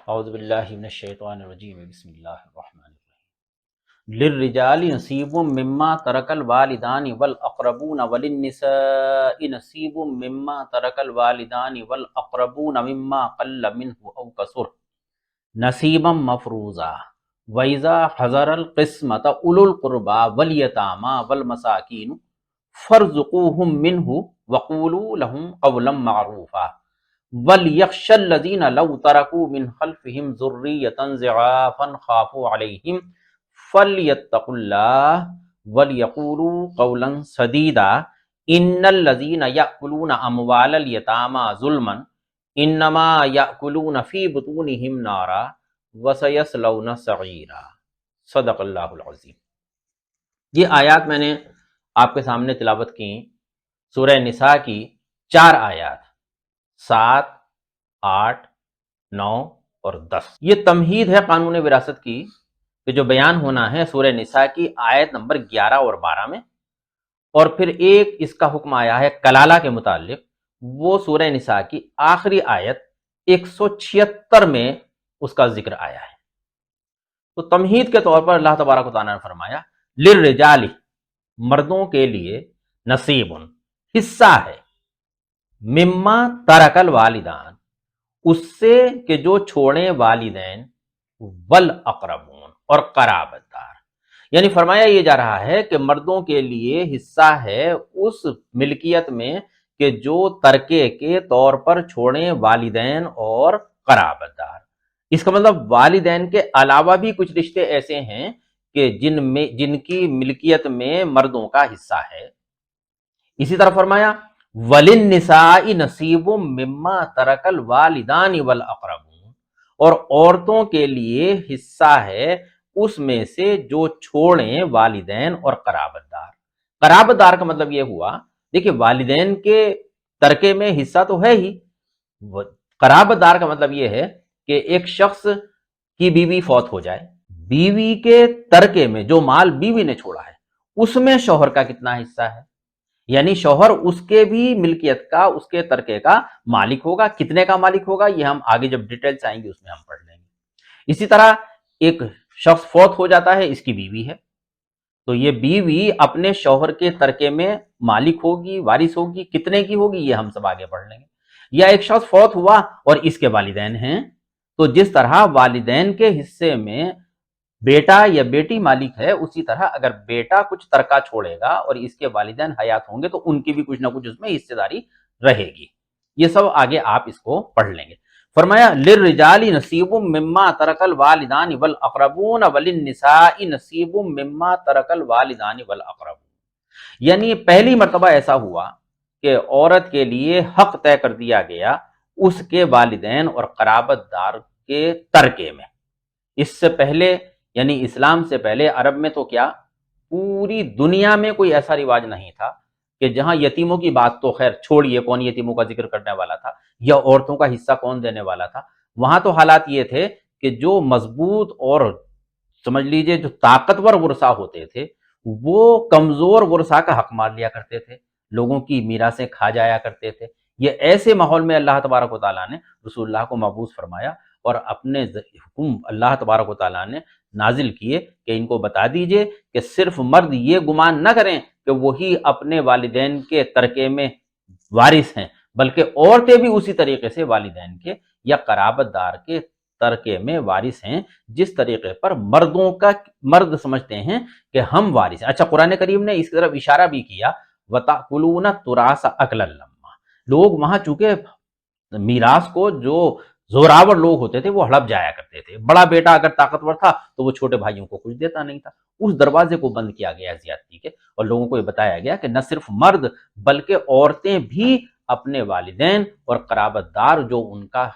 اعوذ باللہ من الشیطان الرجیم بسم اللہ الرحمن الرحیم للرجال نصیب مما ترک الوالدان والاقربون وللنساء نصیب مما ترک الوالدان والاقربون مما قل منه او کثر نصیبا مفروضا وَإِذَا حَضَرَ الْقِسْمَةَ أُولُو الْقُرْبَى وَالْيَتَامَى وَالْمَسَاكِينُ فَارْزُقُوهُم مِّنْهُ وَقُولُوا لَهُمْ قَوْلًا مَّعْرُوفًا وَلْيَخْشَ الَّذِينَ لَوْ تَرَكُوا مِنْ خَلْفِهِمْ ذُرِّيَّةً ضِعَافًا خَافُوا عَلَيْهِمْ فَلْيَتَّقُوا اللَّهَ وَلْيَقُولُوا قَوْلًا سَدِيدًا إِنَّ الَّذِينَ يَأْكُلُونَ أَمْوَالَ الْيَتَامَى ظُلْمًا إِنَّمَا يَأْكُلُونَ فِي بُطُونِهِمْ نَارًا وَسَيَصْلَوْنَ سَعِيرًا۔ صدق اللہ العظیم۔ یہ آیات میں نے آپ کے سامنے تلاوت کی سورہ نساء کی 4 آیات 7، 8، 9 اور 10۔ یہ تمہید ہے قانون وراثت کی کہ جو بیان ہونا ہے سورہ نساء کی آیت نمبر 11 اور 12 میں، اور پھر ایک اس کا حکم آیا ہے کلالہ کے متعلق، وہ سورہ نساء کی آخری آیت 176 میں اس کا ذکر آیا ہے۔ تو تمہید کے طور پر اللہ تبارک و تعالیٰ نے فرمایا للرجال، مردوں کے لیے، نصیب، حصہ ہے، مما ترک الوالدان، اس سے کہ جو چھوڑیں والدین، والاقربون، اور قرابت دار۔ یعنی فرمایا یہ جا رہا ہے کہ مردوں کے لیے حصہ ہے اس ملکیت میں کہ جو ترکے کے طور پر چھوڑیں والدین اور قرابت دار۔ اس کا مطلب والدین کے علاوہ بھی کچھ رشتے ایسے ہیں کہ جن کی ملکیت میں مردوں کا حصہ ہے۔ اسی طرح فرمایا وَلِلنِّسَاءِ نَصِيبٌ مِّمَّا تَرَكَ الْوَالِدَانِ وَالْأَقْرَبُونَ، اور عورتوں کے لیے حصہ ہے اس میں سے جو چھوڑیں والدین اور قرابت دار۔ قرابت دار کا مطلب یہ ہوا، دیکھیں والدین کے ترکے میں حصہ تو ہے ہی، قرابت دار کا مطلب یہ ہے کہ ایک شخص کی بیوی فوت ہو جائے، بیوی کے ترکے میں جو مال بیوی نے چھوڑا ہے اس میں شوہر کا کتنا حصہ ہے، یعنی شوہر اس کے بھی ملکیت کا، اس کے ترکے کا مالک ہوگا۔ کتنے کا مالک ہوگا یہ ہم آگے جب ڈیٹیلز آئیں گے اس میں ہم پڑھ لیں گے۔ اسی طرح ایک شخص فوت ہو جاتا ہے، اس کی بیوی ہے، تو یہ بیوی اپنے شوہر کے ترکے میں مالک ہوگی، وارث ہوگی، کتنے کی ہوگی یہ ہم سب آگے پڑھ لیں گے۔ یا ایک شخص فوت ہوا اور اس کے والدین ہیں، تو جس طرح والدین کے حصے میں بیٹا یا بیٹی مالک ہے، اسی طرح اگر بیٹا کچھ ترکہ چھوڑے گا اور اس کے والدین حیات ہوں گے تو ان کی بھی کچھ نہ کچھ اس میں حصے داری رہے گی۔ یہ سب آگے آپ اس کو پڑھ لیں گے۔ فرمایا للرجال نصیب مما ترک الوالدان والاقربون وللنساء نصیب مما ترک الوالدان والاقربون، یعنی پہلی مرتبہ ایسا ہوا کہ عورت کے لیے حق طے کر دیا گیا اس کے والدین اور قرابت دار کے ترکے میں۔ اس سے پہلے یعنی اسلام سے پہلے عرب میں تو کیا پوری دنیا میں کوئی ایسا رواج نہیں تھا کہ جہاں یتیموں کی بات تو خیر چھوڑیے، کون یتیموں کا ذکر کرنے والا تھا یا عورتوں کا حصہ کون دینے والا تھا۔ وہاں تو حالات یہ تھے کہ جو مضبوط اور سمجھ لیجئے جو طاقتور ورثہ ہوتے تھے وہ کمزور ورثہ کا حق مار لیا کرتے تھے، لوگوں کی میراثیں کھا جایا کرتے تھے۔ یہ ایسے ماحول میں اللہ تبارک و تعالیٰ نے رسول اللہ کو مبعوث فرمایا اور اپنے حکم اللہ تبارک و تعالیٰ نے نازل کیے کہ ان کو بتا دیجئے کہ صرف مرد یہ گمان نہ کریں کہ وہی اپنے والدین کے ترکے میں وارث ہیں، بلکہ عورتیں بھی اسی طریقے سے والدین کے یا قرابت دار کے ترکے میں وارث ہیں، جس طریقے پر مرد سمجھتے ہیں کہ ہم وارث ہیں۔ اچھا، قرآن کریم نے اس کی طرف اشارہ بھی کیا وَتَأْكُلُونَ التُّرَاثَ أَكْلًا لَمًّا، لوگ وہاں چونکہ میراث کو جو زوراور لوگ ہوتے تھے وہ ہڑپ جایا کرتے تھے، بڑا بیٹا اگر طاقتور تھا تو وہ چھوٹے بھائیوں کو کچھ دیتا نہیں تھا۔ اس دروازے کو بند کیا گیا زیادتی کے، اور لوگوں کو یہ بتایا گیا کہ نہ صرف مرد بلکہ عورتیں بھی اپنے والدین اور قرابت دار جو ان کا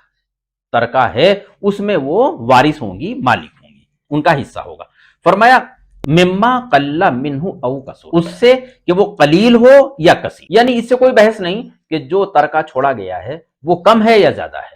ترکہ ہے اس میں وہ وارث ہوں گی، مالک ہوں گی، ان کا حصہ ہوگا۔ فرمایا مما قل منہ او کثر، اس سے کہ وہ قلیل ہو یا کثیر، یعنی اس سے کوئی بحث نہیں کہ جو ترکہ چھوڑا گیا ہے وہ کم ہے یا زیادہ ہے،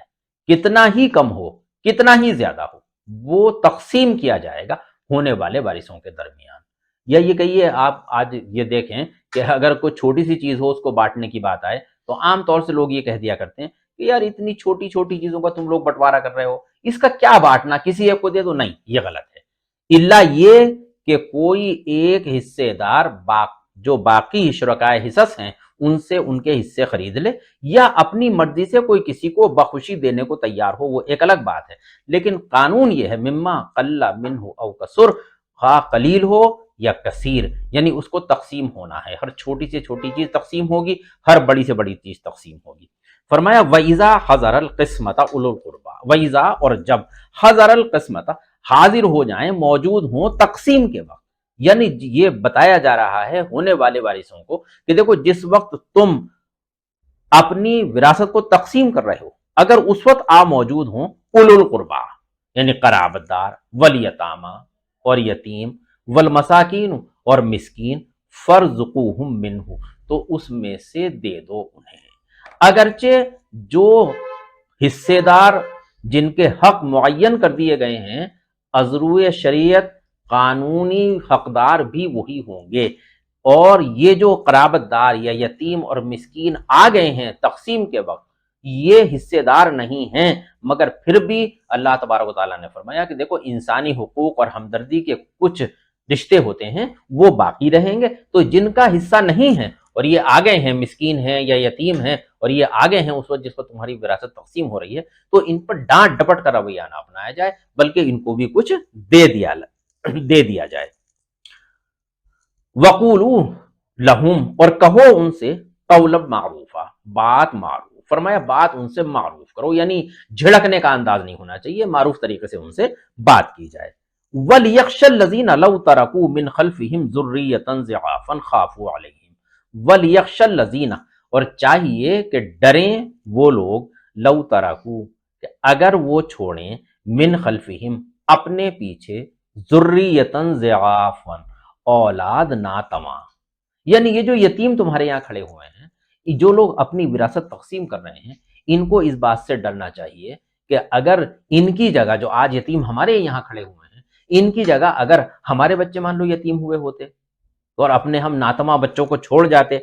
کتنا ہی کم ہو کتنا ہی زیادہ ہو وہ تقسیم کیا جائے گا ہونے والے وارثوں کے درمیان۔ یا یہ کہیے آپ آج یہ دیکھیں کہ اگر کوئی چھوٹی سی چیز ہو اس کو بانٹنے کی بات آئے تو عام طور سے لوگ یہ کہہ دیا کرتے ہیں کہ یار اتنی چھوٹی چھوٹی چیزوں کا تم لوگ بٹوارا کر رہے ہو، اس کا کیا بانٹنا، کسی ایک کو دے دو، نہیں، یہ غلط ہے، الا یہ کہ کوئی ایک حصے دار جو باقی شرکائے حصص ہیں ان سے ان کے حصے خرید لے، یا اپنی مرضی سے کوئی کسی کو بخوشی دینے کو تیار ہو، وہ ایک الگ بات ہے۔ لیکن قانون یہ ہے مما قل منہ او کثر، خواہ قلیل ہو یا کثیر، یعنی اس کو تقسیم ہونا ہے، ہر چھوٹی سے چھوٹی چیز تقسیم ہوگی، ہر بڑی سے بڑی چیز تقسیم ہوگی۔ فرمایا وَإِذَا حَضَرَ الْقِسْمَةَ أُولُو الْقُرْبَى، وَإِذَا اور جب حَضَرَ الْقِسْمَةَ حاضر ہو جائیں، موجود ہوں تقسیم کے وقت، یعنی یہ بتایا جا رہا ہے ہونے والے وارثوں کو کہ دیکھو جس وقت تم اپنی وراثت کو تقسیم کر رہے ہو، اگر اس وقت آپ موجود ہوں اولو القربا یعنی قرابت دار، والیتامہ اور یتیم، والمساکین اور مسکین، فرزقوہم منہ تو اس میں سے دے دو انہیں۔ اگرچہ جو حصے دار جن کے حق معین کر دیے گئے ہیں ازروع شریعت، قانونی حقدار بھی وہی ہوں گے، اور یہ جو قرابت دار یا یتیم اور مسکین آ گئے ہیں تقسیم کے وقت یہ حصے دار نہیں ہیں، مگر پھر بھی اللہ تبارک و تعالیٰ نے فرمایا کہ دیکھو انسانی حقوق اور ہمدردی کے کچھ رشتے ہوتے ہیں وہ باقی رہیں گے، تو جن کا حصہ نہیں ہے اور یہ آ گئے ہیں، مسکین ہیں یا یتیم ہیں اور یہ آ گئے ہیں اس وقت جس کو تمہاری وراثت تقسیم ہو رہی ہے، تو ان پر ڈانٹ ڈپٹ کا رویہ نہ اپنایا جائے، بلکہ ان کو بھی کچھ دے دیا جائے۔ وَقُولُوا لَهُمْ اور کہو ان سے قولا معروفا، بات معروف، فرمایا بات ان سے معروف کرو، یعنی جھڑکنے کا انداز نہیں ہونا چاہیے، معروف طریقے سے ان سے بات کی جائے۔ وَلْيَخْشَ الَّذِينَ لَوْ تَرَكُوا مِنْ خَلْفِهِمْ ذُرِّيَّةً ضِعَافًا خَافُوا عَلَيْهِمْ وَلْيَخْشَ الَّذِينَ اور چاہیے کہ ڈریں وہ لوگ، لو ترکو کہ اگر وہ چھوڑیں، من خلفہم اپنے پیچھے، ذریۃ ضعافا اولاد ناتواں، یعنی یہ جو یتیم تمہارے یہاں کھڑے ہوئے ہیں، جو لوگ اپنی وراثت تقسیم کر رہے ہیں، ان کو اس بات سے ڈرنا چاہیے کہ اگر ان کی جگہ جو آج یتیم ہمارے یہاں کھڑے ہوئے ہیں، ان کی جگہ اگر ہمارے بچے مان لو یتیم ہوئے ہوتے اور اپنے ہم ناتواں بچوں کو چھوڑ جاتے،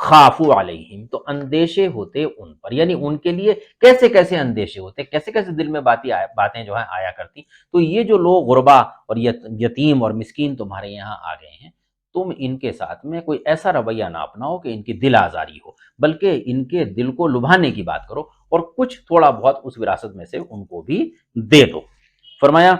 خافوا علیہم تو اندیشے ہوتے ان پر، یعنی ان کے لیے کیسے کیسے اندیشے ہوتے، کیسے کیسے دل میں باتیں جو ہیں آیا کرتی۔ تو یہ جو لوگ غربا اور یتیم اور مسکین تمہارے یہاں آ گئے ہیں، تم ان کے ساتھ میں کوئی ایسا رویہ نہ اپناؤ کہ ان کی دل آزاری ہو، بلکہ ان کے دل کو لبھانے کی بات کرو اور کچھ تھوڑا بہت اس وراثت میں سے ان کو بھی دے دو۔ فرمایا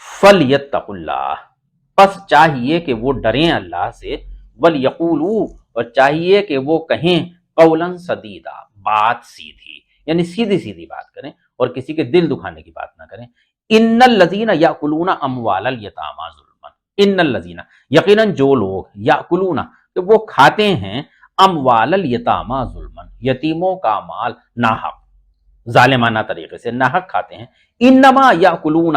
فَلْيَتَّقُوا اللَّهَ پس چاہیے کہ وہ ڈریں اللہ سے، وَلْيَقُولُوا اور چاہیے کہ وہ کہیں قولاً سدیدا بات سیدھی، یعنی سیدھی سیدھی بات کریں اور کسی کے دل دکھانے کی بات نہ کریں۔ ان الذین یاکلون اموال الیتامی ظلما، ان الذین یقیناً جو لوگ، یاکلون کہ وہ کھاتے ہیں، اموال الیتامی ظلما یتیموں کا مال ناحق، ظالمانہ طریقے سے ناحق کھاتے ہیں، انما یاکلون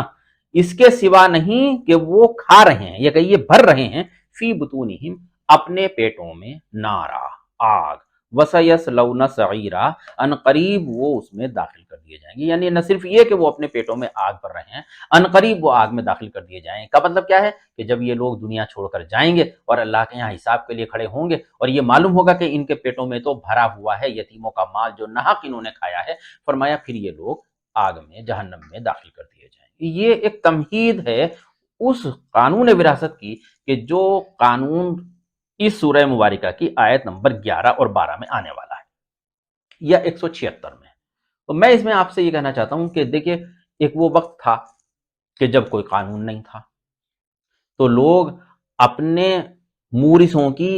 اس کے سوا نہیں کہ وہ کھا رہے ہیں یا کہ یہ بھر رہے ہیں، فی بطونہم اپنے پیٹوں میں، نارا آگ، وَسَيَصْلَوْنَ سَعِيرًا ان قریب وہ اس میں داخل کر دیے جائیں گے، یعنی نہ صرف یہ کہ وہ اپنے پیٹوں میں آگ بھر رہے ہیں، ان قریب وہ آگ میں داخل کر دیے جائیں۔ کا مطلب کیا ہے کہ جب یہ لوگ دنیا چھوڑ کر جائیں گے اور اللہ کے یہاں حساب کے لیے کھڑے ہوں گے اور یہ معلوم ہوگا کہ ان کے پیٹوں میں تو بھرا ہوا ہے یتیموں کا مال جو ناحق انہوں نے کھایا ہے، فرمایا پھر یہ لوگ آگ میں، جہنم میں داخل کر دیے جائیں گے۔ یہ ایک تمہید ہے اس قانون وراثت کی کہ جو قانون اس سورہ مبارکہ کی آیت نمبر 11 اور 12 میں آنے والا ہے یا 176 میں۔ تو میں اس میں آپ سے یہ کہنا چاہتا ہوں کہ دیکھیں ایک وہ وقت تھا کہ جب کوئی قانون نہیں تھا، تو لوگ اپنے مورثوں کی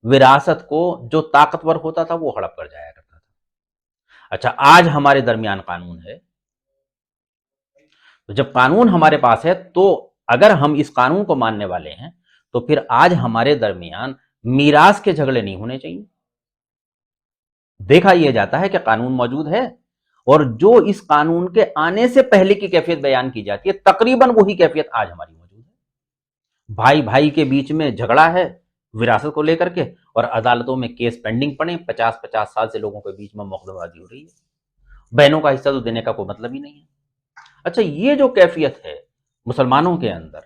وراثت کو جو طاقتور ہوتا تھا وہ ہڑپ کر جایا کرتا تھا۔ اچھا آج ہمارے درمیان قانون ہے، تو جب قانون ہمارے پاس ہے تو اگر ہم اس قانون کو ماننے والے ہیں تو پھر آج ہمارے درمیان میراث کے جھگڑے نہیں ہونے چاہیے۔ دیکھا یہ جاتا ہے کہ قانون موجود ہے اور جو اس قانون کے آنے سے پہلے کی کیفیت بیان کی جاتی ہے تقریباً وہی کیفیت آج ہماری موجود ہے۔ بھائی بھائی کے بیچ میں جھگڑا ہے وراثت کو لے کر کے اور عدالتوں میں کیس پینڈنگ پڑے، 50 سال سے لوگوں کے بیچ میں مقدمہ بازی ہو رہی ہے، بہنوں کا حصہ تو دینے کا کوئی مطلب ہی نہیں ہے۔ اچھا یہ جو کیفیت ہے مسلمانوں کے اندر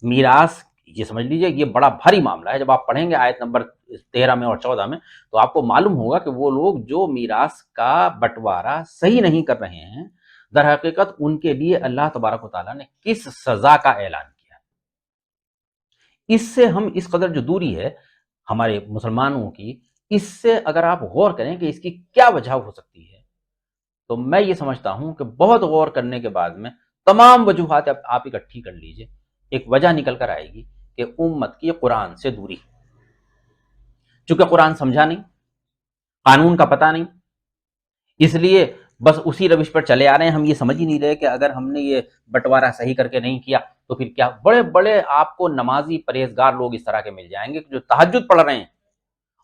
میراث، یہ سمجھ لیجئے یہ بڑا بھاری معاملہ ہے۔ جب آپ پڑھیں گے آیت نمبر 13 میں اور 14 میں تو آپ کو معلوم ہوگا کہ وہ لوگ جو میراث کا بٹوارا صحیح نہیں کر رہے ہیں در حقیقت ان کے لیے اللہ تبارک و تعالیٰ نے کس سزا کا اعلان کیا؟ اس سے ہم اس قدر جو دوری ہے ہمارے مسلمانوں کی، اس سے اگر آپ غور کریں کہ اس کی کیا وجہ ہو سکتی ہے، تو میں یہ سمجھتا ہوں کہ بہت غور کرنے کے بعد میں تمام وجوہات آپ اکٹھی کر لیجئے، ایک وجہ نکل کر آئے گی کہ امت کی قرآن سے دوری، چونکہ قرآن سمجھا نہیں، قانون کا پتہ نہیں، اس لیے بس اسی روش پر چلے آ رہے ہیں۔ ہم یہ سمجھ ہی نہیں رہے کہ اگر ہم نے یہ بٹوارہ صحیح کر کے نہیں کیا تو پھر کیا؟ بڑے بڑے آپ کو نمازی پرہیزگار لوگ اس طرح کے مل جائیں گے جو تہجد پڑھ رہے ہیں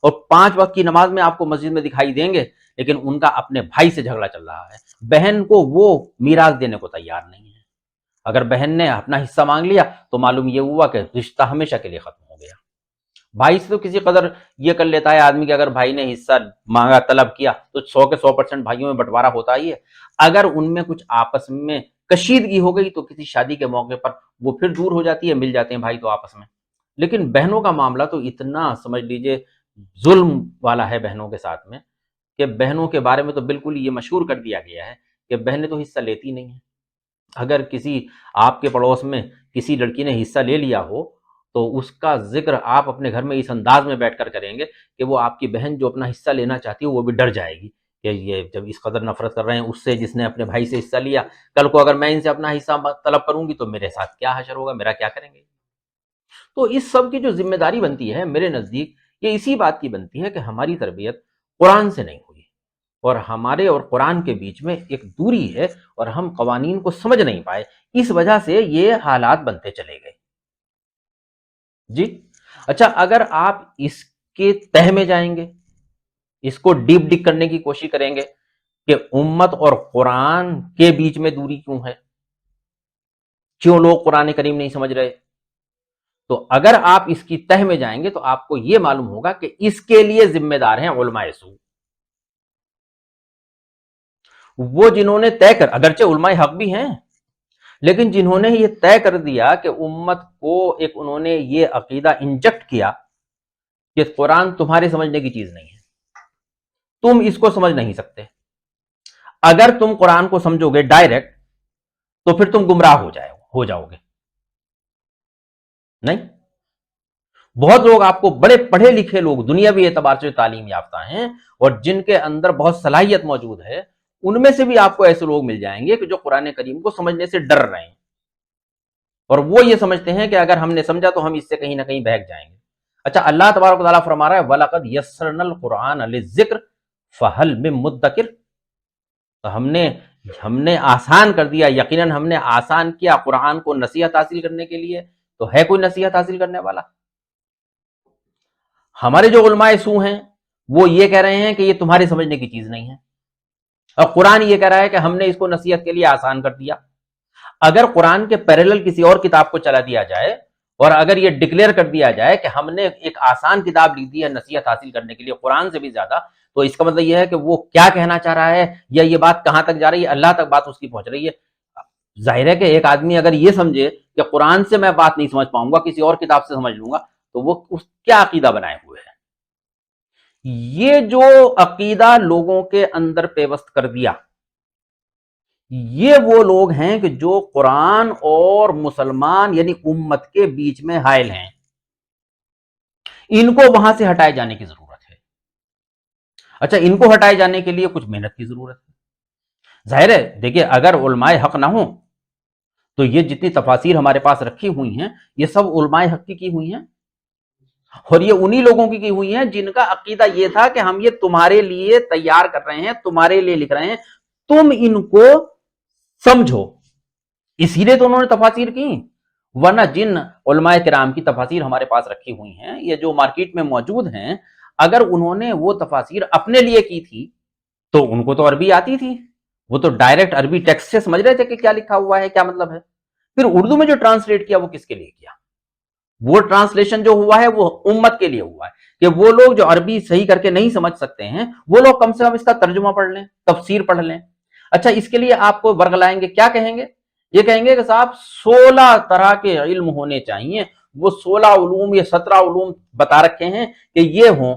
اور 5 وقت کی نماز میں آپ کو مسجد میں دکھائی دیں گے، لیکن ان کا اپنے بھائی سے جھگڑا چل رہا ہے، بہن کو وہ میراث دینے کو تیار نہیں ہے۔ اگر بہن نے اپنا حصہ مانگ لیا تو معلوم یہ ہوا کہ رشتہ ہمیشہ کے لیے ختم ہو گیا۔ بھائی سے تو کسی قدر یہ کر لیتا ہے آدمی کہ اگر بھائی نے حصہ مانگا، طلب کیا، تو 100 کے 100% بھائیوں میں بٹوارہ ہوتا ہی ہے۔ اگر ان میں کچھ آپس میں کشیدگی ہو گئی تو کسی شادی کے موقع پر وہ پھر دور ہو جاتی ہے، مل جاتے ہیں بھائی تو آپس میں۔ لیکن بہنوں کا معاملہ تو اتنا سمجھ لیجئے ظلم والا ہے بہنوں کے ساتھ میں، کہ بہنوں کے بارے میں تو بالکل یہ مشہور کر دیا گیا ہے کہ بہنیں تو حصہ لیتی نہیں ہیں۔ اگر کسی آپ کے پڑوس میں کسی لڑکی نے حصہ لے لیا ہو تو اس کا ذکر آپ اپنے گھر میں اس انداز میں بیٹھ کر کریں گے کہ وہ آپ کی بہن جو اپنا حصہ لینا چاہتی ہے وہ بھی ڈر جائے گی کہ یہ جب اس قدر نفرت کر رہے ہیں اس سے جس نے اپنے بھائی سے حصہ لیا، کل کو اگر میں ان سے اپنا حصہ طلب کروں گی تو میرے ساتھ کیا حشر ہوگا، میرا کیا کریں گے۔ تو اس سب کی جو ذمہ داری بنتی ہے میرے نزدیک یہ اسی بات کی بنتی ہے کہ ہماری تربیت قرآن سے نہیں ہوئی، اور ہمارے اور قرآن کے بیچ میں ایک دوری ہے اور ہم قوانین کو سمجھ نہیں پائے، اس وجہ سے یہ حالات بنتے چلے گئے۔ جی اچھا، اگر آپ اس کے تہ میں جائیں گے، اس کو ڈیپ ڈگ کرنے کی کوشش کریں گے کہ امت اور قرآن کے بیچ میں دوری کیوں ہے، کیوں لوگ قرآن کریم نہیں سمجھ رہے، تو اگر آپ اس کی تہ میں جائیں گے تو آپ کو یہ معلوم ہوگا کہ اس کے لیے ذمہ دار ہیں علماء سو، وہ جنہوں نے طے کر، اگرچہ علماء حق بھی ہیں، لیکن جنہوں نے یہ طے کر دیا کہ امت کو ایک انہوں نے یہ عقیدہ انجیکٹ کیا کہ قرآن تمہارے سمجھنے کی چیز نہیں ہے، تم اس کو سمجھ نہیں سکتے، اگر تم قرآن کو سمجھو گے ڈائریکٹ تو پھر تم گمراہ ہو جاؤ گے۔ نہیں، بہت لوگ آپ کو بڑے پڑھے لکھے لوگ دنیاوی اعتبار سے تعلیم یافتہ ہیں اور جن کے اندر بہت صلاحیت موجود ہے، ان میں سے بھی آپ کو ایسے لوگ مل جائیں گے کہ جو قرآن کریم کو سمجھنے سے ڈر رہے ہیں، اور وہ یہ سمجھتے ہیں کہ اگر ہم نے سمجھا تو ہم اس سے کہیں نہ کہیں بہک جائیں گے۔ اچھا، اللہ تبارک و تعالیٰ فرما رہا ہے وَلَقَدْ يَسَّرْنَا الْقُرْآنَ لِلذِّكْرِ فَهَلْ مِن مُدَّكِرٍ، تو ہم نے آسان کر دیا، یقیناً ہم نے آسان کیا قرآن کو نصیحت حاصل کرنے کے لیے، تو ہے کوئی نصیحت حاصل کرنے والا؟ ہمارے جو علماء سو ہیں وہ یہ کہہ رہے ہیں کہ یہ تمہارے سمجھنے کی چیز نہیں ہے، اور قرآن یہ کہہ رہا ہے کہ ہم نے اس کو نصیحت کے لیے آسان کر دیا۔ اگر قرآن کے پیرالل کسی اور کتاب کو چلا دیا جائے اور اگر یہ ڈکلیئر کر دیا جائے کہ ہم نے ایک آسان کتاب لکھ دی ہے نصیحت حاصل کرنے کے لیے قرآن سے بھی زیادہ، تو اس کا مطلب یہ ہے کہ وہ کیا کہنا چاہ رہا ہے یا یہ بات کہاں تک جا رہی ہے، اللہ تک بات اس کی پہنچ رہی ہے۔ ظاہر ہے کہ ایک آدمی اگر یہ سمجھے کہ قرآن سے میں بات نہیں سمجھ پاؤں گا، کسی اور کتاب سے سمجھ لوں گا، تو وہ اس کیا عقیدہ بنائے ہوئے ہے۔ یہ جو عقیدہ لوگوں کے اندر پیوست کر دیا، یہ وہ لوگ ہیں کہ جو قرآن اور مسلمان یعنی امت کے بیچ میں حائل ہیں، ان کو وہاں سے ہٹائے جانے کی ضرورت ہے۔ اچھا، ان کو ہٹائے جانے کے لیے کچھ محنت کی ضرورت ہے۔ ظاہر ہے دیکھیے، اگر علماء حق نہ ہوں تو یہ جتنی تفاسیر ہمارے پاس رکھی ہوئی ہیں یہ سب علماء حق کی ہوئی ہیں، اور یہ انہی لوگوں کی ہوئی ہیں جن کا عقیدہ یہ تھا کہ ہم یہ تمہارے لیے تیار کر رہے ہیں، تمہارے لیے لکھ رہے ہیں، تم ان کو سمجھو، اسی لیے تو انہوں نے تفاسیر کی۔ ورنہ جن علماء کرام کی تفاسیر ہمارے پاس رکھی ہوئی ہیں، یہ جو مارکیٹ میں موجود ہیں، اگر انہوں نے وہ تفاسیر اپنے لیے کی تھی تو ان کو تو عربی آتی تھی، وہ تو ڈائریکٹ عربی ٹیکسٹ سے سمجھ رہے تھے کہ کیا لکھا ہوا ہے، کیا مطلب ہے۔ پھر اردو میں جو ٹرانسلیٹ کیا وہ کس کے لیے کیا؟ وہ ٹرانسلیشن جو ہوا ہے وہ امت کے لیے ہوا ہے کہ وہ لوگ جو عربی صحیح کر کے نہیں سمجھ سکتے ہیں وہ لوگ کم سے کم اس کا ترجمہ پڑھ لیں، تفسیر پڑھ لیں۔ اچھا، اس کے لیے آپ کو ورغلائیں گے، کیا کہیں گے؟ یہ کہیں گے کہ صاحب 16 طرح کے علم ہونے چاہیے، وہ 16 علوم یا 17 علوم بتا رکھے ہیں کہ یہ ہوں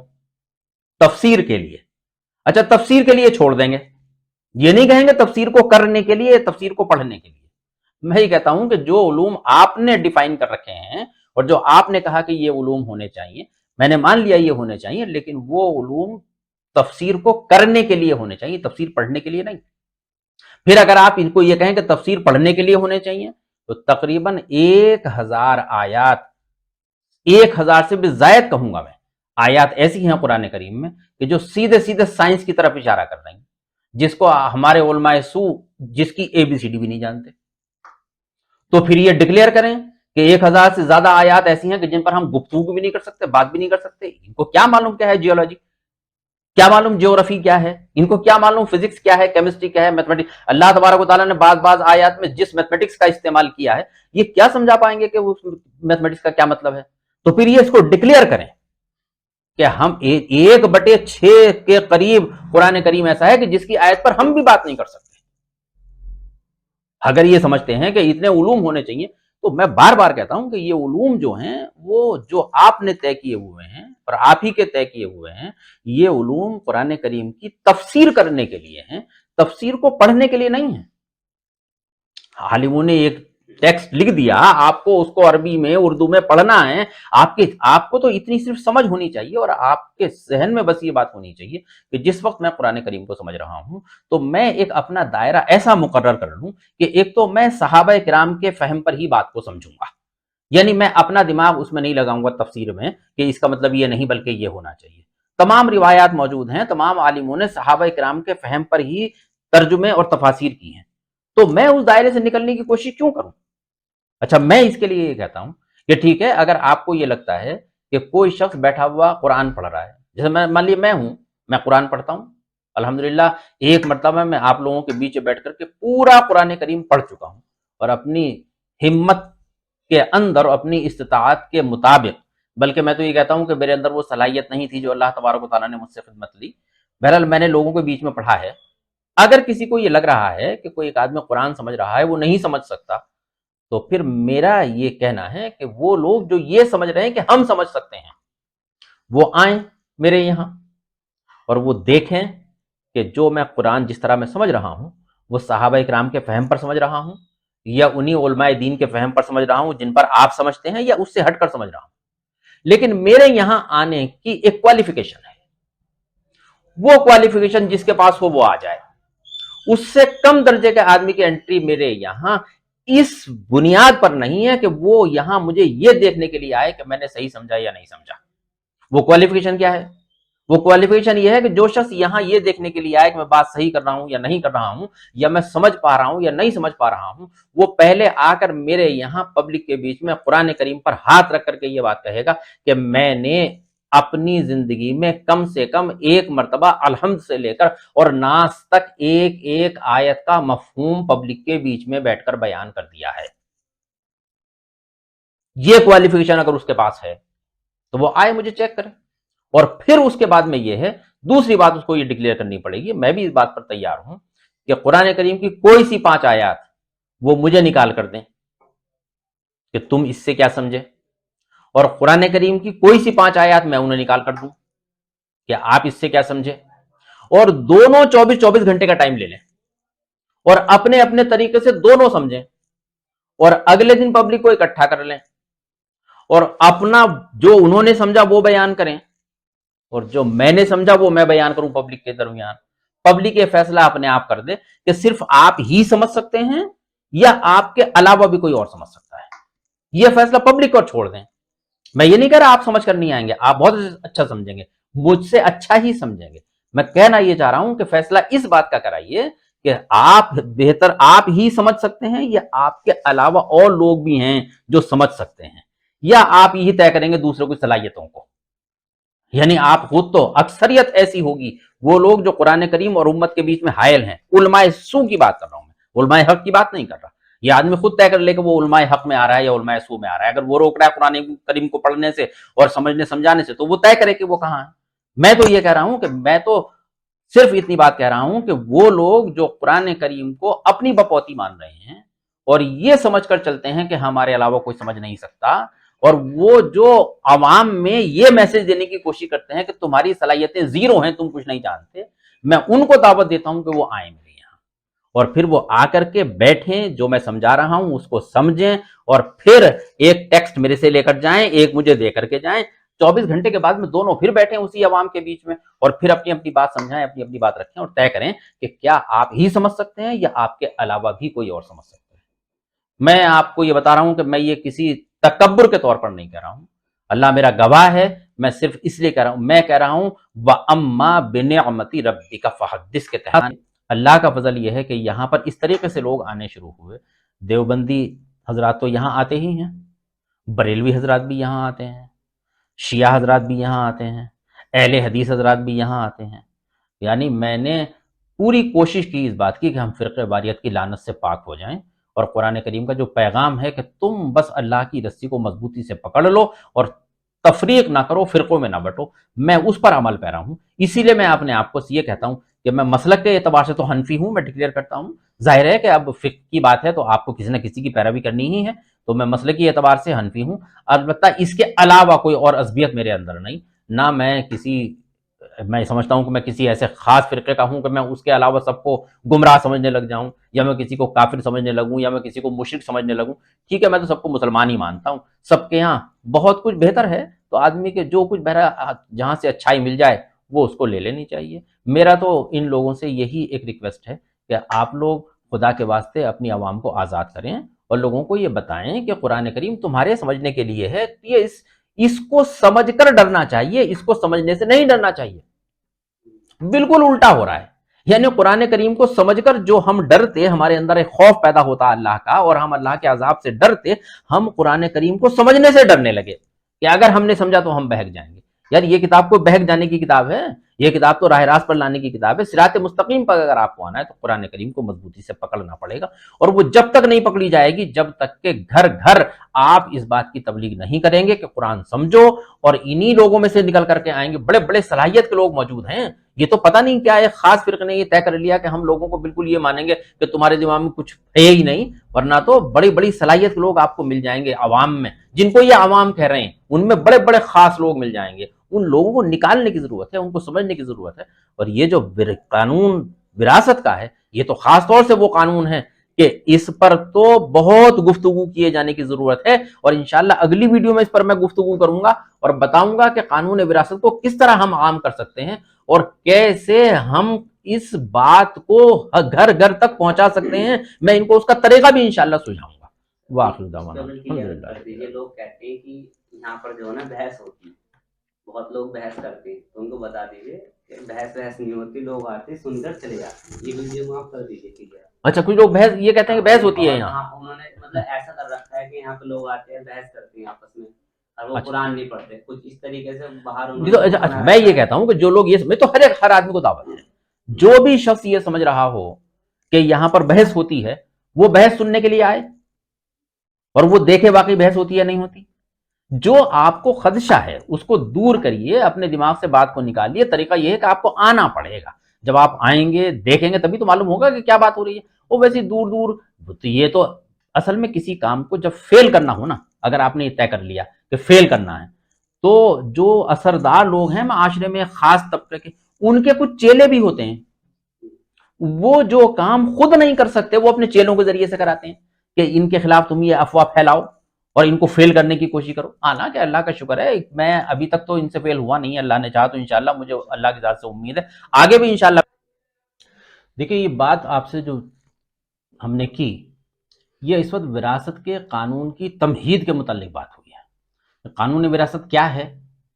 تفسیر کے لیے۔ اچھا، تفسیر کے لیے چھوڑ دیں گے، یہ نہیں کہیں گے تفسیر کو کرنے کے لیے، تفسیر کو پڑھنے کے لیے۔ میں یہ کہتا ہوں کہ جو علوم آپ نے ڈیفائن کر رکھے ہیں اور جو آپ نے کہا کہ یہ علوم ہونے چاہیے، میں نے مان لیا یہ ہونے چاہیے، لیکن وہ علوم تفسیر کو کرنے کے لیے ہونے چاہیے، تفسیر پڑھنے کے لیے نہیں۔ پھر اگر آپ ان کو یہ کہیں کہ تفسیر پڑھنے کے لیے ہونے چاہیے، تو تقریباً 1000 آیات، 1000 سے بھی زائد کہوں گا میں، آیات ایسی ہیں قرآن کریم میں کہ جو سیدھے سیدھے سائنس کی طرف اشارہ کر رہی ہیں، جس کو ہمارے علماء سو جس کی ABCD بھی نہیں جانتے۔ تو پھر یہ ڈکلیئر کریں کہ 1000 سے زیادہ آیات ایسی ہیں کہ جن پر ہم گفتگو بھی نہیں کر سکتے، بات بھی نہیں کر سکتے۔ ان کو کیا معلوم کیا ہے جیولوجی، کیا معلوم جیوگرافی کیا ہے، ان کو کیا معلوم فزکس کیا ہے، کیمسٹری کیا ہے، میتھمیٹکس۔ اللہ تبارک و تعالیٰ نے بعض آیات میں جس میتھمیٹکس کا استعمال کیا ہے، یہ کیا سمجھا پائیں گے کہ اس میتھمیٹکس کا کیا مطلب ہے؟ تو پھر یہ اس کو ڈکلیئر کریں کہ ہم 1/6 کے قریب قرآن کریم ایسا ہے کہ جس کی آیت پر ہم بھی بات نہیں کر سکتے۔ اگر یہ سمجھتے ہیں کہ اتنے علوم ہونے چاہیے، تو میں بار بار کہتا ہوں کہ یہ علوم جو ہیں وہ جو آپ نے طے کیے ہوئے ہیں اور آپ ہی کے طے کیے ہوئے ہیں، یہ علوم قرآن کریم کی تفسیر کرنے کے لیے ہیں، تفسیر کو پڑھنے کے لیے نہیں ہیں۔ عالموں نے ایک ٹیکسٹ لکھ دیا، آپ کو اس کو عربی میں اردو میں پڑھنا ہے، آپ کو تو اتنی صرف سمجھ ہونی چاہیے اور آپ کے ذہن میں بس یہ بات ہونی چاہیے کہ جس وقت میں قرآن کریم کو سمجھ رہا ہوں تو میں ایک اپنا دائرہ ایسا مقرر کر لوں کہ ایک تو میں صحابہ کرام کے فہم پر ہی بات کو سمجھوں گا، یعنی میں اپنا دماغ اس میں نہیں لگاؤں گا تفسیر میں کہ اس کا مطلب یہ نہیں بلکہ یہ ہونا چاہیے۔ تمام روایات موجود ہیں، تمام عالموں نے صحابہ کرام کے فہم پر ہی ترجمے اور تفاسیر کی ہیں، تو میں اس دائرے سے نکلنے کی کوشش کیوں کروں؟ اچھا، میں اس کے لیے یہ کہتا ہوں کہ ٹھیک ہے، اگر آپ کو یہ لگتا ہے کہ کوئی شخص بیٹھا ہوا قرآن پڑھ رہا ہے، جیسے مان لیے میں قرآن پڑھتا ہوں، الحمدللہ ایک مرتبہ میں آپ لوگوں کے بیچ بیٹھ کر کے پورا قرآن کریم پڑھ چکا ہوں، اور اپنی ہمت کے اندر اور اپنی استطاعت کے مطابق، بلکہ میں تو یہ کہتا ہوں کہ میرے اندر وہ صلاحیت نہیں تھی جو اللہ تبارک و تعالیٰ نے مجھ سے خدمت لی، بہرحال میں نے لوگوں کے بیچ میں پڑھا ہے۔ اگر کسی کو یہ لگ رہا ہے کہ کوئی ایک آدمی قرآن سمجھ رہا ہے وہ نہیں سمجھ سکتا، تو پھر میرا یہ کہنا ہے کہ وہ لوگ جو یہ سمجھ رہے ہیں کہ ہم سمجھ سکتے ہیں، وہ آئیں میرے یہاں اور وہ دیکھیں کہ جو میں قرآن جس طرح میں سمجھ رہا ہوں وہ صحابہ کرام کے فہم پر سمجھ رہا ہوں یا انہی علماء دین کے فہم پر سمجھ رہا ہوں جن پر آپ سمجھتے ہیں، یا اس سے ہٹ کر سمجھ رہا ہوں۔ لیکن میرے یہاں آنے کی ایک کوالیفیکیشن ہے، وہ کوالیفیکیشن جس کے پاس ہو وہ آ جائے۔ اس سے کم درجے کے آدمی کی انٹری میرے یہاں اس بنیاد پر نہیں ہے کہ وہ یہاں مجھے یہ دیکھنے کے لیے آئے کہ میں نے صحیح سمجھا یا نہیں سمجھا۔ وہ کوالیفیکیشن کیا ہے؟ وہ کوالیفیکیشن یہ ہے کہ جو شخص یہاں یہ دیکھنے کے لیے آئے کہ میں بات صحیح کر رہا ہوں یا نہیں کر رہا ہوں، یا میں سمجھ پا رہا ہوں یا نہیں سمجھ پا رہا ہوں، وہ پہلے آ کر میرے یہاں پبلک کے بیچ میں قرآن کریم پر ہاتھ رکھ کر کے یہ بات کہے گا کہ میں نے اپنی زندگی میں کم سے کم ایک مرتبہ الحمد سے لے کر اور ناس تک ایک ایک آیت کا مفہوم پبلک کے بیچ میں بیٹھ کر بیان کر دیا ہے۔ یہ کوالیفیکیشن اگر اس کے پاس ہے تو وہ آئے مجھے چیک کرے، اور پھر اس کے بعد میں یہ ہے، دوسری بات اس کو یہ ڈکلیئر کرنی پڑے گی، میں بھی اس بات پر تیار ہوں کہ قرآن کریم کی کوئی سی 5 آیات وہ مجھے نکال کر دیں کہ تم اس سے کیا سمجھے، اور قرآن کریم کی کوئی سی 5 آیات میں انہیں نکال کر دوں کہ آپ اس سے کیا سمجھے، اور دونوں 24 گھنٹے کا ٹائم لے لیں اور اپنے اپنے طریقے سے دونوں سمجھیں، اور اگلے دن پبلک کو اکٹھا کر لیں اور اپنا جو انہوں نے سمجھا وہ بیان کریں اور جو میں نے سمجھا وہ میں بیان کروں پبلک کے درمیان۔ پبلک یہ فیصلہ اپنے آپ کر دے کہ صرف آپ ہی سمجھ سکتے ہیں یا آپ کے علاوہ بھی کوئی اور سمجھ سکتا ہے، یہ فیصلہ پبلک کو چھوڑ دیں۔ میں یہ نہیں کہہ رہا آپ سمجھ کر نہیں آئیں گے، آپ بہت اچھا سمجھیں گے، مجھ سے اچھا ہی سمجھیں گے، میں کہنا یہ چاہ رہا ہوں کہ فیصلہ اس بات کا کرائیے کہ آپ بہتر آپ ہی سمجھ سکتے ہیں یا آپ کے علاوہ اور لوگ بھی ہیں جو سمجھ سکتے ہیں، یا آپ یہی طے کریں گے دوسروں کی صلاحیتوں کو۔ یعنی آپ خود تو اکثریت ایسی ہوگی، وہ لوگ جو قرآن کریم اور امت کے بیچ میں حائل ہیں، علماء سو کی بات کر رہا ہوں میں، علماء حق کی بات نہیں کر رہا۔ یہ آدمی خود طے کر لے کہ وہ علماء حق میں آ رہا ہے یا علماء سو میں آ رہا ہے، اگر وہ روک رہا ہے قرآن کریم کو پڑھنے سے اور سمجھنے سمجھانے سے تو وہ طے کرے کہ وہ کہاں ہے۔ میں تو یہ کہہ رہا ہوں کہ میں تو صرف اتنی بات کہہ رہا ہوں کہ وہ لوگ جو قرآن کریم کو اپنی بپوتی مان رہے ہیں اور یہ سمجھ کر چلتے ہیں کہ ہمارے علاوہ کوئی سمجھ نہیں سکتا، اور وہ جو عوام میں یہ میسج دینے کی کوشش کرتے ہیں کہ تمہاری صلاحیتیں زیرو ہیں، تم کچھ نہیں جانتے، میں ان کو دعوت دیتا ہوں کہ وہ آئیں میرے یہاں اور پھر وہ آ کر کے بیٹھیں، جو میں سمجھا رہا ہوں اس کو سمجھیں، اور پھر ایک ٹیکسٹ میرے سے لے کر جائیں، ایک مجھے دے کر کے جائیں، 24 گھنٹے کے بعد میں دونوں پھر بیٹھیں اسی عوام کے بیچ میں، اور پھر اپنی اپنی بات سمجھائیں، اپنی اپنی بات رکھیں، اور طے کریں کہ کیا آپ ہی سمجھ سکتے ہیں یا آپ کے علاوہ بھی کوئی اور سمجھ سکتے ہیں۔ میں آپ کو یہ بتا رہا ہوں کہ میں یہ کسی تکبر کے طور پر نہیں کہہ رہا ہوں، اللہ میرا گواہ ہے، میں صرف اس لیے کہہ رہا ہوں، میں کہہ رہا ہوں وَأَمَّا بِنِعْمَتِ رَبِّكَ فَحَدِّثْ کے تحت اللہ کا فضل یہ ہے کہ یہاں پر اس طریقے سے لوگ آنے شروع ہوئے۔ دیوبندی حضرات تو یہاں آتے ہی ہیں، بریلوی حضرات بھی یہاں آتے ہیں، شیعہ حضرات بھی یہاں آتے ہیں، اہل حدیث حضرات بھی یہاں آتے ہیں۔ یعنی میں نے پوری کوشش کی اس بات کی کہ ہم فرقہ واریت کی لعنت سے پاک ہو جائیں، اور قرآن کریم کا جو پیغام ہے کہ تم بس اللہ کی رسی کو مضبوطی سے پکڑ لو اور تفریق نہ کرو، فرقوں میں نہ بٹو، میں اس پر عمل پیرا ہوں۔ اسی لیے میں اپنے آپ کو یہ کہتا ہوں کہ میں مسلک کے اعتبار سے تو حنفی ہوں، میں ڈکلیئر کرتا ہوں۔ ظاہر ہے کہ اب فقہ کی بات ہے تو آپ کو کسی نہ کسی کی پیروی کرنی ہی ہے، تو میں مسلکی اعتبار سے حنفی ہوں، البتہ اس کے علاوہ کوئی اور عصبیت میرے اندر نہیں، نہ میں سمجھتا ہوں کہ میں کسی ایسے خاص فرقے کا ہوں کہ میں اس کے علاوہ سب کو گمراہ سمجھنے لگ جاؤں، یا میں کسی کو کافر سمجھنے لگوں، یا میں کسی کو مشرک سمجھنے لگوں۔ ٹھیک ہے، میں تو سب کو مسلمان ہی مانتا ہوں، سب کے ہاں بہت کچھ بہتر ہے، تو آدمی کے جو کچھ بہرا جہاں سے اچھائی مل جائے وہ اس کو لے لینی چاہیے۔ میرا تو ان لوگوں سے یہی ایک ریکویسٹ ہے کہ آپ لوگ خدا کے واسطے اپنی عوام کو آزاد کریں، اور لوگوں کو یہ بتائیں کہ قرآن کریم تمہارے سمجھنے کے لیے ہے، یہ اس کو سمجھ کر ڈرنا چاہیے، اس کو سمجھنے سے نہیں ڈرنا چاہیے۔ بالکل الٹا ہو رہا ہے، یعنی قرآن کریم کو سمجھ کر جو ہم ڈرتے، ہمارے اندر ایک خوف پیدا ہوتا اللہ کا، اور ہم اللہ کے عذاب سے ڈرتے، ہم قرآن کریم کو سمجھنے سے ڈرنے لگے کہ اگر ہم نے سمجھا تو ہم بہک جائیں گے۔ یار یہ کتاب کو بہک جانے کی کتاب ہے، یہ کتاب تو راہ راست پر لانے کی کتاب ہے۔ صراط مستقیم پر اگر آپ کو آنا ہے تو قرآن کریم کو مضبوطی سے پکڑنا پڑے گا، اور وہ جب تک نہیں پکڑی جائے گی جب تک کہ گھر گھر آپ اس بات کی تبلیغ نہیں کریں گے کہ قرآن سمجھو، اور انہی لوگوں میں سے نکل کر کے آئیں گے، بڑے بڑے صلاحیت کے لوگ موجود ہیں۔ یہ تو پتہ نہیں کیا ایک خاص فرقے نے یہ طے کر لیا کہ ہم لوگوں کو بالکل یہ مانیں گے کہ تمہارے دماغ میں کچھ ہے ہی نہیں، ورنہ تو بڑی بڑی صلاحیت کے لوگ آپ کو مل جائیں گے عوام میں، جن کو یہ عوام کہہ رہے ہیں ان میں بڑے بڑے خاص لوگ مل جائیں گے۔ ان لوگوں کو نکالنے کی ضرورت ہے، ان کو سمجھنے کی ضرورت ہے۔ اور یہ جو قانون وراثت کا ہے، یہ تو خاص طور سے وہ قانون ہے کہ اس پر تو بہت گفتگو کیے جانے کی ضرورت ہے، اور انشاءاللہ اگلی ویڈیو میں اس پر میں گفتگو کروں گا اور بتاؤں گا کہ قانون وراثت کو کس طرح ہم عام کر سکتے ہیں، اور کیسے ہم اس بات کو گھر گھر تک پہنچا سکتے ہیں۔ میں ان کو اس کا طریقہ بھی انشاءاللہ سجھاؤں گا۔ واخر دعوانا الحمدللہ۔ لوگ کہتے ہیں کہ یہاں پر جو ہے نا بحث ہوتی ہے، بہت لوگ بحث کرتے ہیں، تو ان کو بتا دیجیے کہ بحث نہیں ہوتی، لوگ آتے سن کر چلے جاتے ہیں۔ یہ ویڈیو معاف کر دیجیے۔ اچھا، کچھ لوگ بحث یہ کہتے ہیں کہ بحث ہوتی ہے یہاں، انہوں نے مطلب ایسا کر رکھا ہے کہ یہاں پہ لوگ آتے ہیں بحث کرتے ہیں آپس میں، اور وہ قرآن نہیں پڑھتے، کچھ اس طریقے سے باہر۔ اچھا، میں یہ کہتا ہوں کہ جو لوگ میں تو ہر آدمی کو دعوت ہے، جو بھی شخص یہ سمجھ رہا ہو کہ یہاں پر بحث ہوتی ہے، وہ بحث سننے کے لیے آئے اور وہ دیکھے واقعی بحث ہوتی ہے نہیں ہوتی۔ جو آپ کو خدشہ ہے اس کو دور کریے، اپنے دماغ سے بات کو نکالیے۔ طریقہ یہ ہے کہ آپ کو آنا پڑے گا، جب آپ آئیں گے دیکھیں گے تبھی تو معلوم ہوگا کہ کیا بات ہو رہی ہے۔ وہ ویسے دور دور یہ تو اصل میں کسی کام کو جب فیل کرنا ہو نا، اگر آپ نے یہ طے کر لیا کہ فیل کرنا ہے، تو جو اثردار لوگ ہیں معاشرے میں خاص طبقے کے، ان کے کچھ چیلے بھی ہوتے ہیں، وہ جو کام خود نہیں کر سکتے وہ اپنے چیلوں کے ذریعے سے کراتے ہیں کہ ان کے خلاف تم یہ افواہ پھیلاؤ اور ان کو فیل کرنے کی کوشش کرو۔ آنا کہ اللہ کا شکر ہے میں ابھی تک تو ان سے فیل ہوا نہیں، اللہ نے چاہا تو انشاءاللہ، مجھے اللہ کی ذات سے امید ہے آگے بھی انشاءاللہ۔ دیکھیں یہ بات آپ سے جو ہم نے کی، یہ اس وقت وراثت کے قانون کی تمہید کے متعلق بات ہوئی ہے۔ قانون وراثت کیا ہے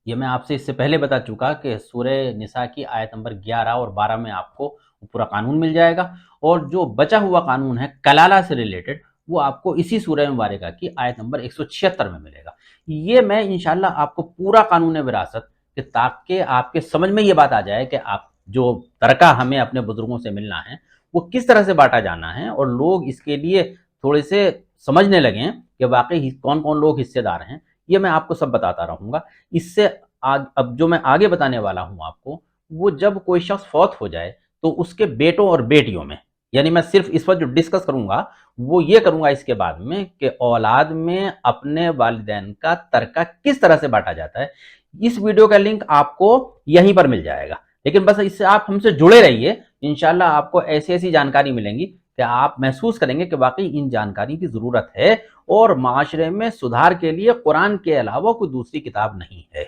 یہ میں آپ سے اس سے پہلے بتا چکا کہ سورہ نساء کی آیت نمبر 11 اور 12 میں آپ کو پورا قانون مل جائے گا، اور جو بچا ہوا قانون ہے کلالہ سے ریلیٹڈ وہ آپ کو اسی سورہ مبارکہ کی آیت نمبر 176 میں ملے گا۔ یہ میں انشاءاللہ آپ کو پورا قانون وراثت کہ تاکہ آپ کے سمجھ میں یہ بات آ جائے کہ آپ جو ترکہ ہمیں اپنے بزرگوں سے ملنا ہے وہ کس طرح سے بانٹا جانا ہے، اور لوگ اس کے لیے تھوڑے سے سمجھنے لگیں کہ واقعی کون کون لوگ حصے دار ہیں، یہ میں آپ کو سب بتاتا رہوں گا۔ اس سے اب جو میں آگے بتانے والا ہوں آپ کو، وہ جب کوئی شخص فوت ہو جائے تو اس کے بیٹوں اور بیٹیوں میں، یعنی میں صرف اس وقت جو ڈسکس کروں گا وہ یہ کروں گا اس کے بعد میں کہ اولاد میں اپنے والدین کا ترکہ کس طرح سے بانٹا جاتا ہے۔ اس ویڈیو کا لنک آپ کو یہیں پر مل جائے گا، لیکن بس اس سے آپ ہم سے جڑے رہیے، انشاءاللہ آپ کو ایسی ایسی جانکاری ملیں گی کہ آپ محسوس کریں گے کہ واقعی ان جانکاری کی ضرورت ہے اور معاشرے میں سدھار کے لیے قرآن کے علاوہ کوئی دوسری کتاب نہیں ہے۔